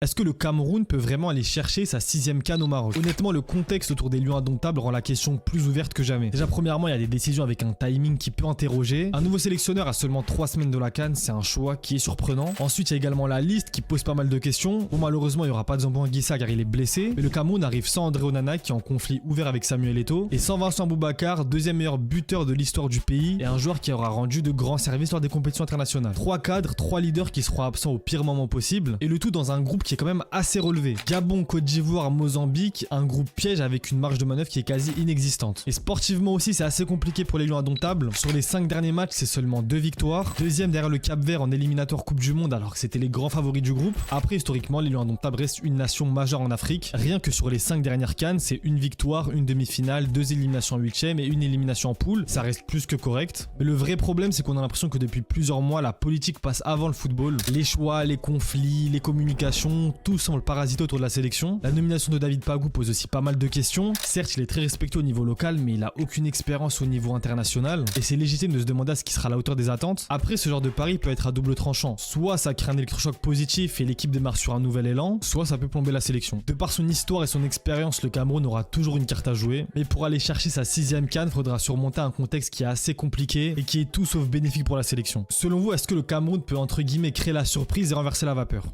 Est-ce que le Cameroun peut vraiment aller chercher sa 6e CAN au Maroc? Honnêtement, le contexte autour des Lions indomptables rend la question plus ouverte que jamais. Déjà, premièrement, il y a des décisions avec un timing qui peut interroger. Un nouveau sélectionneur à seulement 3 semaines de la CAN, c'est un choix qui est surprenant. Ensuite, il y a également la liste qui pose pas mal de questions. Bon, malheureusement, il n'y aura pas de Zambo Anguissa car il est blessé. Mais le Cameroun arrive sans André Onana qui est en conflit ouvert avec Samuel Eto'o et sans Vincent Boubacar, deuxième meilleur buteur de l'histoire du pays et un joueur qui aura rendu de grands services lors des compétitions internationales. 3 cadres, 3 leaders qui seront absents au pire moment possible et le tout dans un groupe qui est quand même assez relevé. Gabon, Côte d'Ivoire, Mozambique, un groupe piège avec une marge de manœuvre qui est quasi inexistante. Et sportivement aussi, c'est assez compliqué pour les Lions indomptables. Sur les 5 derniers matchs, c'est seulement 2 victoires. Deuxième derrière le Cap-Vert en éliminatoire Coupe du Monde alors que c'était les grands favoris du groupe. Après, historiquement, les Lions indomptables restent une nation majeure en Afrique. Rien que sur les 5 dernières CAN, c'est une victoire, une demi-finale, 2 éliminations en 8e et une élimination en poule. Ça reste plus que correct. Mais le vrai problème, c'est qu'on a l'impression que depuis plusieurs mois, la politique passe avant le football. Les choix, les conflits, les communications, tout semble parasiter autour de la sélection. La nomination de David Pagou pose aussi pas mal de questions. Certes, il est très respecté au niveau local, mais il a aucune expérience au niveau international. Et c'est légitime de se demander à ce qui sera à la hauteur des attentes. Après, ce genre de pari peut être à double tranchant. Soit ça crée un électrochoc positif et l'équipe démarre sur un nouvel élan, soit ça peut plomber la sélection. De par son histoire et son expérience, le Cameroun aura toujours une carte à jouer. Mais pour aller chercher sa 6e CAN, il faudra surmonter un contexte qui est assez compliqué et qui est tout sauf bénéfique pour la sélection. Selon vous, est-ce que le Cameroun peut entre guillemets créer la surprise et renverser la vapeur?